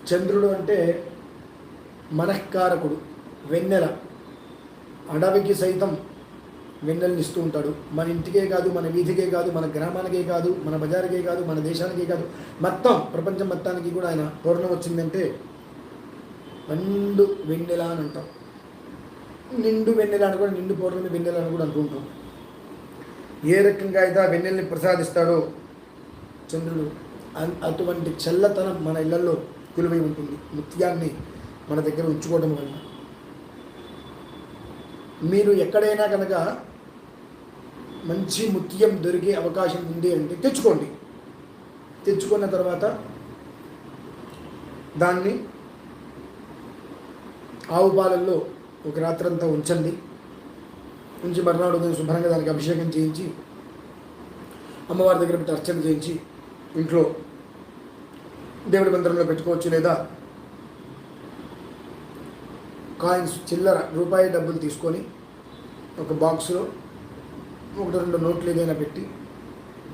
చంద్రుడు అంటే మనఃకారకుడు, వెన్నెల. అడవికి సైతం వెన్నెల్ని ఇస్తూ ఉంటాడు. మన ఇంటికే కాదు, మన వీధికే కాదు, మన గ్రామానికే కాదు, మన బజారుకే కాదు, మన దేశానికే కాదు, మొత్తం ప్రపంచం మొత్తానికి కూడా ఆయన పూర్ణం వచ్చిందంటే పండు వెన్నెల అని అంటాం. నిండు వెన్నెల అని కూడా, నిండు పౌర్ణమి వెన్నెల అని కూడా అనుకుంటాం. ఏ రకంగా అయితే ఆ వెన్నెల్ని ప్రసాదిస్తాడో చంద్రుడు, అటువంటి చల్లతనం మన ఇళ్లలో కొలువై ఉంటుంది. ముత్యాన్ని మన దగ్గర ఉంచుకోవడం వల్ల మీరు ఎక్కడైనా కనుక మంచి ముత్యం దొరికే అవకాశం ఉంది అంటే తెచ్చుకోండి. తెచ్చుకున్న తర్వాత దాన్ని ఆవు పాలల్లో ఒక రాత్రంతా ఉంచండి. ఉంచి మర్నాడు ఉదయం శుభ్రంగా దానికి అభిషేకం చేయించి అమ్మవారి దగ్గర పెట్టి అర్చన చేయించి ఇంట్లో దేవుడి మందిరంలో పెట్టుకోవచ్చు. లేదా కాయిన్స్, చిల్లర రూపాయి డబ్బులు తీసుకొని ఒక బాక్స్లో 1-2 నోట్లు ఏదైనా పెట్టి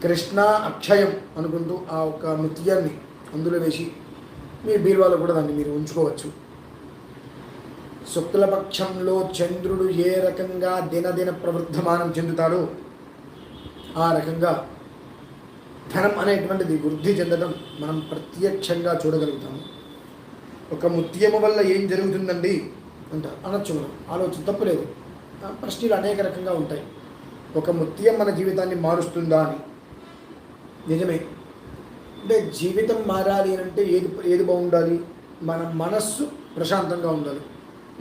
కృష్ణ అక్షయం అనుకుంటూ ఆ ఒక ముత్యాన్ని అందులో వేసి మీ బీరువాలో కూడా దాన్ని మీరు ఉంచుకోవచ్చు. శుక్లపక్షంలో చంద్రుడు ఏ రకంగా దినదిన ప్రవృద్ధమానం చెందుతాడో ఆ రకంగా ధనం అనేటువంటిది వృద్ధి చెందడం మనం ప్రత్యక్షంగా చూడగలుగుతాము. ఒక ముత్యము వల్ల ఏం జరుగుతుందండి అంట అనొచ్చు మనం. ఆలోచన తప్పులేదు. ప్రశ్నలు అనేక రకంగా ఉంటాయి. ఒక ముత్యం మన జీవితాన్ని మారుస్తుందా అని. నిజమే. అంటే జీవితం మారాలి అంటే ఏది బాగుండాలి? మన మనస్సు ప్రశాంతంగా ఉండాలి,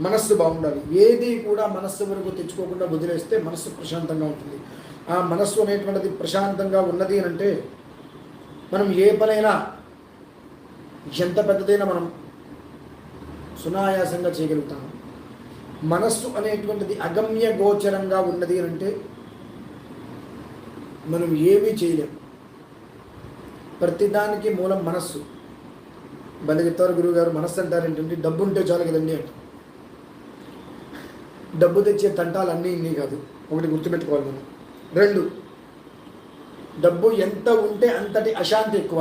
మనస్సు బాగుండాలి. ఏది కూడా మనస్సు వరకు తెచ్చుకోకుండా వదిలేస్తే మనస్సు ప్రశాంతంగా ఉంటుంది. ఆ మనస్సు అనేటువంటిది ప్రశాంతంగా ఉన్నది అని అంటే మనం ఏ పనైనా ఎంత పెద్దదైనా మనం సునాయాసంగా చేయగలుగుతాము. మనస్సు అనేటువంటిది అగమ్య గోచరంగా ఉన్నది అని అంటే మనం ఏమీ చేయలేం. ప్రతిదానికి మూలం మనస్సు. భలే చెప్తారు గురువుగారు. మనస్సు అంటారేంటంటే డబ్బు ఉంటే చాలు కదండి అంట. డబ్బు తెచ్చే తంటాలు అన్నీ ఇన్ని కాదు. ఒకటి గుర్తుపెట్టుకోవాలి మనం. 2, డబ్బు ఎంత ఉంటే అంతటి అశాంతి ఎక్కువ.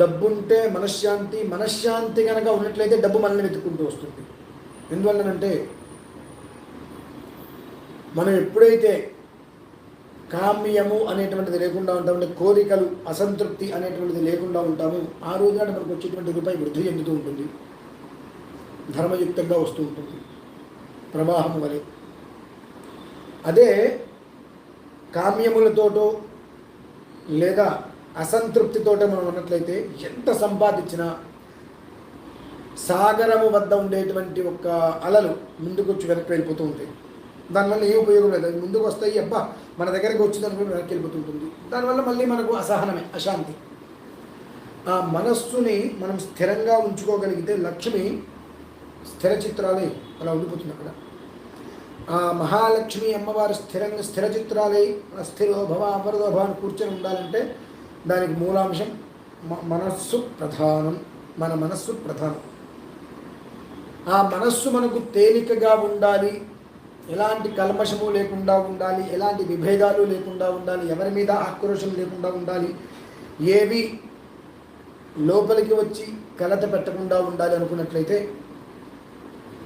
డబ్బు ఉంటే మనశ్శాంతి, మనశ్శాంతి కనుక ఉన్నట్లయితే డబ్బు మనల్ని వెతుక్కుంటూ వస్తుంది. ఎందువల్లనంటే మనం ఎప్పుడైతే కామ్యము అనేటువంటిది లేకుండా ఉంటామంటే, కోరికలు, అసంతృప్తి అనేటువంటిది లేకుండా ఉంటాము, ఆ రోజు నాటి మనకు వచ్చేటువంటి రూపాయి వృద్ధి చెందుతూ ఉంటుంది, ధర్మయుక్తంగా వస్తూ ఉంటుంది, ప్రవాహం వలె. అదే కామ్యములతోటో లేదా అసంతృప్తితోటో మనం ఉన్నట్లయితే ఎంత సంపాదించినా సాగరము వద్ద ఉండేటువంటి ఒక అలలు ముందుకు వచ్చి వెనక్కి వెళ్ళిపోతూ ఉంటాయి. దానివల్ల ఏ ఉపయోగం లేదు. ముందుకు వస్తాయి, అబ్బా మన దగ్గరికి వచ్చింది అనుకుని వెనక్కి వెళ్ళిపోతుంటుంది. దానివల్ల మళ్ళీ మనకు అసహనమే, అశాంతి. ఆ మనస్సుని మనం స్థిరంగా ఉంచుకోగలిగితే లక్ష్మి స్థిర చిత్రాలే అలా ఉండిపోతుంది అక్కడ. ఆ మహాలక్ష్మి అమ్మవారు స్థిర చిత్రాలై స్థిరో భవ అపరదో భవ అని కూర్చొని ఉండాలంటే దానికి మూలాంశం మనస్సు ప్రధానం. మన మనస్సు ప్రధానం. ఆ మనస్సు మనకు తేలికగా ఉండాలి, ఎలాంటి కల్మషము లేకుండా ఉండాలి, ఎలాంటి విభేదాలు లేకుండా ఉండాలి, ఎవరి మీద ఆక్రోషం లేకుండా ఉండాలి, ఏవి లోపలికి వచ్చి కలత పెట్టకుండా ఉండాలి అనుకున్నట్లయితే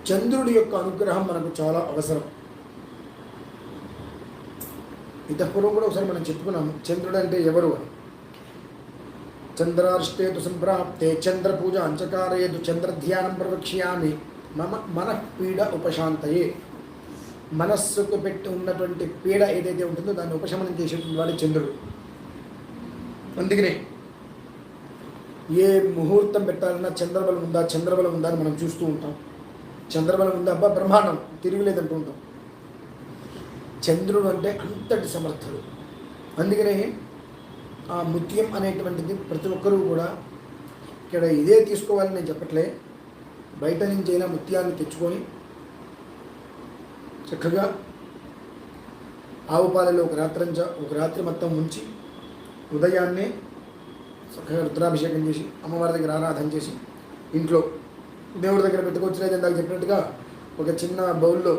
చంద్రుడి యొక్క అనుగ్రహం మనకు చాలా అవసరం. ఇంతపూర్వం కూడా ఒకసారి మనం చెప్పుకున్నాము చంద్రుడు అంటే ఎవరు అని. చంద్రార్ష్టేతు సంప్రాప్తే చంద్ర పూజ అంచకారయేతు చంద్రధ్యానం ప్రవక్ష్యామి మమ మనఃపీడ ఉపశాంతయే. మనస్సుకు పెట్టి ఉన్నటువంటి పీడ ఏదైతే ఉంటుందో దాన్ని ఉపశమనం చేసేటువంటి వాడు చంద్రుడు. అందుకనే ఏ ముహూర్తం పెట్టాలన్నా చంద్రబలం ఉందా, చంద్రబలం ఉందా అని మనం చూస్తూ ఉంటాం. చంద్రబలం ఉందా, అబ్బా బ్రహ్మాండం, తిరుగులేదంటూ ఉంటాం. చంద్రుడు అంటే అంతటి సమర్థుడు. అందుకనే ఆ ముత్యం అనేటువంటిది ప్రతి ఒక్కరూ కూడా ఇక్కడ ఇదే తీసుకోవాలని నేను చెప్పట్లే, బయట నుంచి అయినా ముత్యాన్ని తెచ్చుకొని చక్కగా ఆవు పాలలో ఒక రాత్రి మొత్తం ఉంచి ఉదయాన్నే చక్కగా రుద్రాభిషేకం చేసి అమ్మవారి దగ్గర ఆరాధన చేసి ఇంట్లో దేవుడి దగ్గర పెట్టుకోవచ్చు. లేదు ఇందాక చెప్పినట్టుగా ఒక చిన్న బౌల్లో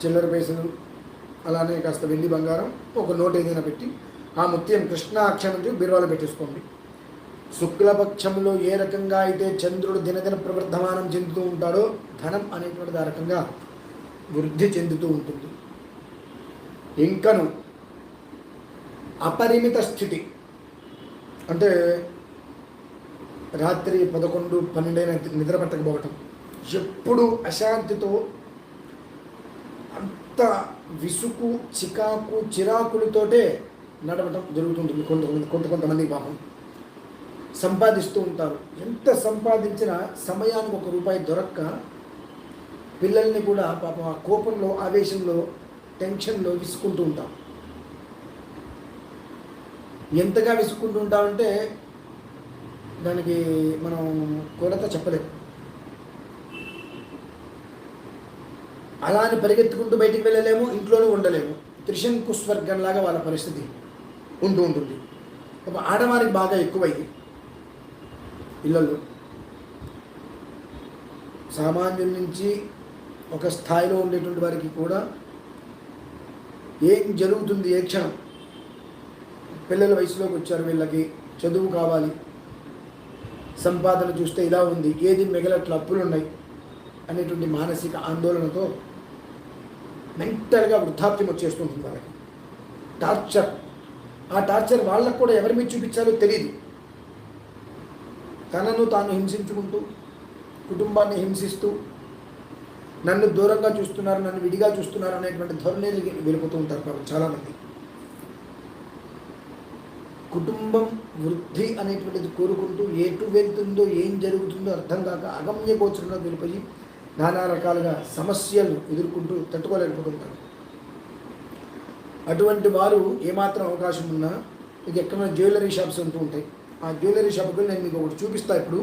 చిల్లర పైసలు, అలానే కాస్త వెండి బంగారం, ఒక నోట్ ఏదైనా పెట్టి ఆ ముత్యం కృష్ణ అక్షరం బీరువాలో పెట్టేసుకోండి. శుక్లపక్షంలో ఏ రకంగా అయితే చంద్రుడు దినదిన ప్రవర్ధమానం చెందుతూ ఉంటాడో ధనం అనేటువంటిది ఆ రకంగా వృద్ధి చెందుతూ ఉంటుంది. ఇంకను అపరిమిత స్థితి అంటే రాత్రి 11, 12 నిద్ర పట్టకపోవటం, ఎప్పుడు అశాంతితో అంత విసుగు, చికాకు, చిరాకులతోటే నడవటం జరుగుతుంటుంది. కొంతమంది పాపం సంపాదిస్తూ ఉంటారు. ఎంత సంపాదించినా సమయానికి ₹1 దొరక్క పిల్లల్ని కూడా పాపం ఆ కోపంలో, ఆవేశంలో, టెన్షన్లో విసుకుంటూ ఉంటాం. ఎంతగా విసుక్కుంటూ ఉంటామంటే దానికి మనం కొలత చెప్పలేము. అలా అని పరిగెత్తుకుంటూ బయటికి వెళ్ళలేము, ఇంట్లోనూ ఉండలేము. త్రిశంకు స్వర్గంలాగా వాళ్ళ పరిస్థితి ఉంటూ ఉంటుంది. ఆడవారికి బాగా ఎక్కువైంది ఇళ్ళల్లో. సామాన్యుల నుంచి ఒక స్థాయిలో ఉండేటువంటి వారికి కూడా ఏం జరుగుతుంది, ఏ క్షణం పిల్లల వయసులోకి వచ్చారు, వీళ్ళకి చదువు కావాలి, సంపాదన చూస్తే ఇలా ఉంది, ఏది మిగలట్ల అప్పులు ఉన్నాయి అనేటువంటి మానసిక ఆందోళనతో మెంటల్గా వృద్ధాప్యం వచ్చేస్తుంటుంది వాళ్ళకి. టార్చర్, ఆ టార్చర్ వాళ్ళకు కూడా ఎవరి మీద చూపించాలో తెలియదు. తనను తాను హింసించుకుంటూ, కుటుంబాన్ని హింసిస్తూ, నన్ను దూరంగా చూస్తున్నారు, నన్ను విడిగా చూస్తున్నారు అనేటువంటి ధోరణికి వెళ్ళిపోతూ ఉంటారు కాబట్టి చాలామంది. కుటుంబం వృద్ధి అనేటువంటిది కోరుకుంటూ ఎటు వెళ్తుందో, ఏం జరుగుతుందో అర్థం కాక అగమ్య గోచరంలో వెళ్ళిపోయి నానా రకాలుగా సమస్యలు ఎదుర్కొంటూ తట్టుకోలేకపోతుంటారు. అటువంటి వారు ఏమాత్రం అవకాశం ఉన్నా మీకు ఎక్కడైనా జ్యువెలరీ షాప్స్ ఉంటూ ఉంటాయి. ఆ జ్యువెలరీ షాప్కి నేను మీకు ఒకటి చూపిస్తాను ఇప్పుడు.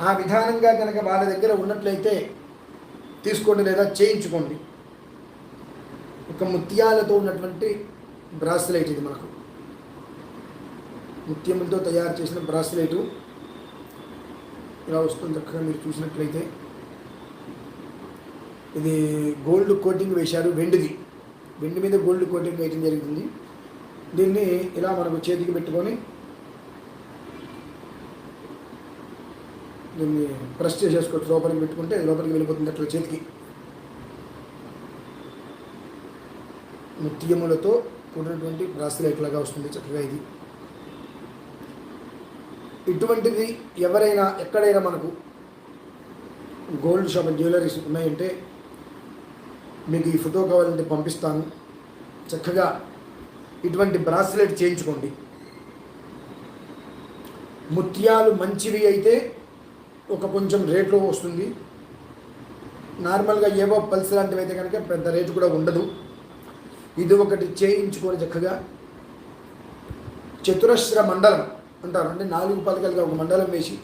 ఆ విధానంగా కనుక వాళ్ళ దగ్గర ఉన్నట్లయితే తీసుకోండి, లేదా చేయించుకోండి. ఒక ముత్యాలతో ఉన్నటువంటి బ్రాస్లెట్ ఇది, మనకు ముత్యములతో తయారు చేసిన బ్రాస్లెటు ఇలా వస్తుంది. చక్కగా మీరు చూసినట్లయితే ఇది గోల్డ్ కోటింగ్ వేశారు, వెండి మీద గోల్డ్ కోటింగ్ వేయడం జరుగుతుంది. దీన్ని ఇలా మనకు చేతికి పెట్టుకొని దీన్ని ప్రెస్ చేసేసుకోవచ్చు. లోపలికి పెట్టుకుంటే లోపలికి వెళ్ళిపోతుంది అట్లా చేతికి. ముత్యములతో కూడినటువంటి బ్రాస్లెట్ లాగా వస్తుంది చక్కగా ఇది. ఇటువంటిది ఎవరైనా ఎక్కడైనా మనకు గోల్డ్ షాప్ జ్యువెలరీస్ ఉన్నాయంటే మీకు ఈ ఫోటో కావాలంటే పంపిస్తాను. చక్కగా ఇటువంటి బ్రాస్లెట్ చేయించుకోండి. ముత్యాలు మంచివి అయితే ఒక కొంచెం రేట్లో వస్తుంది. నార్మల్గా ఏవో పల్స్ లాంటివి అయితే కనుక పెద్ద రేటు కూడా ఉండదు. ఇది ఒకటి చేయించుకొని చక్కగా చతురస్ర మండలం అంటారు, అంటే 4 పలకలుగా ఒక మండలం వేసి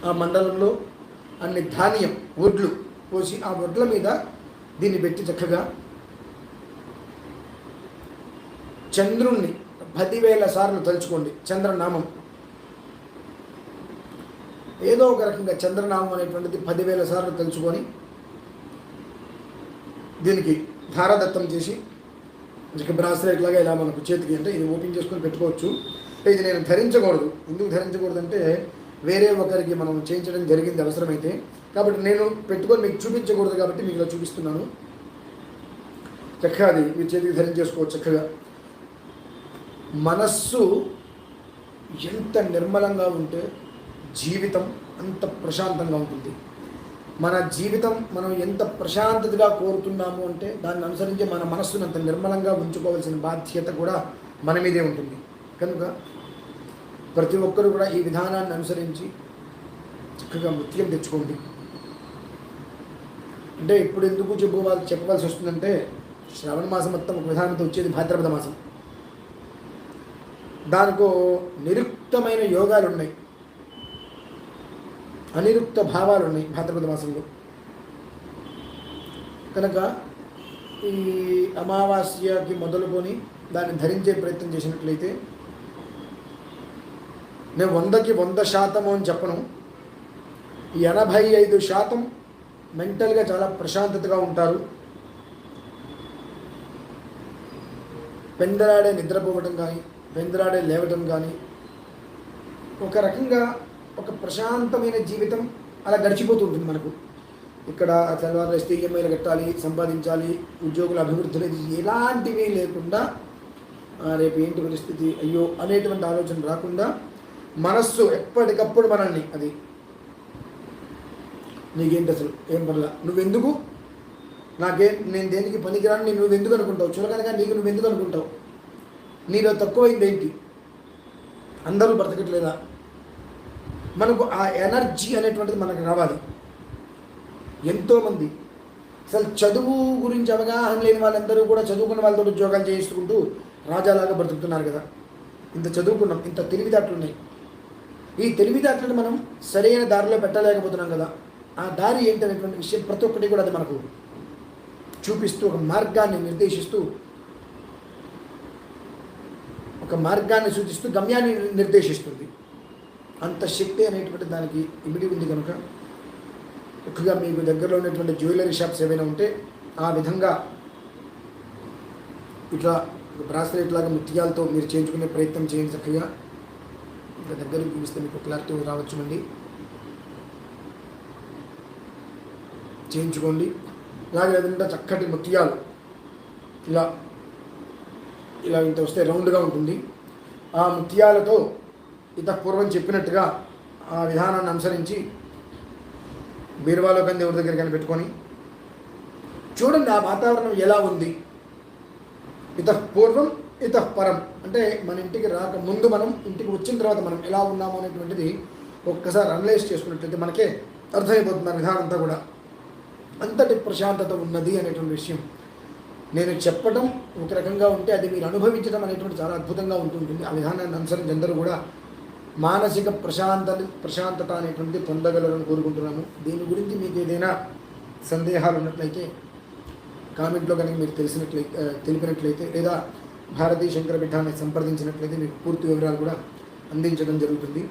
ఆ మండలంలో అన్ని ధాన్యం వడ్లు పోసి ఆ వడ్ల మీద దీన్ని పెట్టి చక్కగా చంద్రుణ్ణి 10,000 సార్లు తలుచుకోండి. చంద్రనామం ఏదో ఒక రకంగా చంద్రనామం అనేటువంటిది 10,000 సార్లు తలుచుకొని దీనికి ధారాదత్తం చేసి ఇక బ్రాస్లెట్ లాగా ఇలా మనకు చేతికి, అంటే ఇది ఓపెన్ చేసుకొని పెట్టుకోవచ్చు. ఇది నేను ధరించకూడదు. ఎందుకు ధరించకూడదు అంటే వేరే ఒకరికి మనం చేయించడం జరిగింది అవసరమైతే, కాబట్టి నేను పెట్టుకొని మీకు చూపించకూడదు కాబట్టి మీకు ఇలా చూపిస్తున్నాను. చక్కగా అది మీరు చేతికి ధరించేసుకోవచ్చు. చక్కగా మనస్సు ఎంత నిర్మలంగా ఉంటే జీవితం అంత ప్రశాంతంగా ఉంటుంది. మన జీవితం మనం ఎంత ప్రశాంతతగా కోరుతున్నాము అంటే దాన్ని అనుసరించి మన మనస్సును అంత నిర్మలంగా ఉంచుకోవాల్సిన బాధ్యత కూడా మన మీదే ఉంటుంది. కనుక ప్రతి ఒక్కరు కూడా ఈ విధానాన్ని అనుసరించి చక్కగా ముత్యం తెచ్చుకోండి. అంటే ఇప్పుడు ఎందుకు చెప్పవలసి వస్తుందంటే శ్రావణ మాసం మొత్తం ఒక విధానంతో వచ్చేది భాద్రపద మాసం. దానికో నిరుక్తమైన యోగాలు ఉన్నాయి, అనిరుక్త భావాలు ఉన్నాయి భాద్రపద మాసంలో. కనుక ఈ అమావాస్యకి మొదలుకొని దాన్ని ధరించే ప్రయత్నం చేసినట్లయితే, నేను 100కి 100% అని చెప్పను, 85% మెంటల్గా చాలా ప్రశాంతతగా ఉంటారు. పెందరాడే నిద్రపోవటం కానీ, పెందరాడే లేవటం కానీ, ఒక రకంగా ఒక ప్రశాంతమైన జీవితం అలా గడిచిపోతూ ఉంటుంది మనకు. ఇక్కడ తెల్లవారు వేస్తే ఈఎంఐలు కట్టాలి, సంపాదించాలి, ఉద్యోగుల అభివృద్ధి లేదు, ఎలాంటివి లేకుండా రేపు ఏంటి పరిస్థితి అయ్యో అనేటువంటి ఆలోచన రాకుండా మనస్సు ఎప్పటికప్పుడు మనల్ని అది నీకేంటి అసలు ఏం పర్లా, నువ్వెందుకు నేను దేనికి పనికిరాని నువ్వెందుకు అనుకుంటావు, చులకనగా నీకు నువ్వెందుకు అనుకుంటావు, నీలో తక్కువైంది ఏంటి, అందరూ బ్రతకట్లేదా, మనకు ఆ ఎనర్జీ అనేటువంటిది మనకు రావాలి. ఎంతోమంది అసలు చదువు గురించి అవగాహన లేని వాళ్ళందరూ కూడా చదువుకున్న వాళ్ళతో ఉద్యోగాలు చేయించుకుంటూ రాజాలాగా బ్రతుకుతున్నారు కదా. ఇంత చదువుకున్నాం, ఇంత తెలివితేటలు ఉన్నాయి, ఈ తెలివితేటలను మనం సరైన దారిలో పెట్టలేకపోతున్నాం కదా. ఆ దారి ఏంటనేటువంటి విషయం ప్రతి ఒక్కటి కూడా అది మనకు చూపిస్తూ ఒక మార్గాన్ని నిర్దేశిస్తూ, ఒక మార్గాన్ని సూచిస్తూ గమ్యాన్ని నిర్దేశిస్తుంది. అంత శక్తి అనేటువంటి దానికి ఇమిడి ఉంది కనుక ఎక్కువగా మీకు దగ్గరలో ఉన్నటువంటి జ్యువెలరీ షాప్స్ ఏవైనా ఉంటే ఆ విధంగా ఇట్లా బ్రాస్లెట్ లాగా ముత్యాలతో మీరు చేయించుకునే ప్రయత్నం చేయండి. చక్కగా ఇంకా దగ్గరికి చూపిస్తే మీకు క్లారిటీ రావచ్చునండి, చేయించుకోండి. అలాగే లేదంటే చక్కటి ముత్యాలు ఇలా ఇలా ఇంత వస్తే రౌండ్గా ఉంటుంది. ఆ ముత్యాలతో పూర్వం చెప్పినట్టుగా ఆ విధానాన్ని అనుసరించి బీరువాలో కానీ దేవుడి దగ్గర కానీ పెట్టుకొని చూడండి ఆ వాతావరణం ఎలా ఉంది. పూర్వం పరం అంటే మన ఇంటికి రాక ముందు మనం ఇంటికి వచ్చిన తర్వాత మనం ఎలా ఉన్నాము అనేటువంటిది ఒక్కసారి అనలైజ్ చేసుకున్నట్లయితే మనకే అర్థమైపోతుంది ఆ విధానం అంతా కూడా. అంతటి ప్రశాంతత ఉన్నది అనేటువంటి విషయం నేను చెప్పడం ఒక రకంగా ఉంటే అది మీరు అనుభవించడం అనేటువంటి చాలా అద్భుతంగా ఉంటుంటుంది. ఆ విధానాన్ని అనుసరించి అందరూ కూడా మానసిక ప్రశాంతత అనేటువంటిది పొందగలరని కోరుకుంటున్నాము. దీని గురించి మీకు ఏదైనా సందేహాలు ఉన్నట్లయితే కామెంట్లో కనుక మీరు తెలిపినట్లయితే లేదా భారతీ శంకర పీఠాన్ని సంప్రదించినట్లయితే మీకు పూర్తి వివరాలు కూడా అందించడం జరుగుతుంది.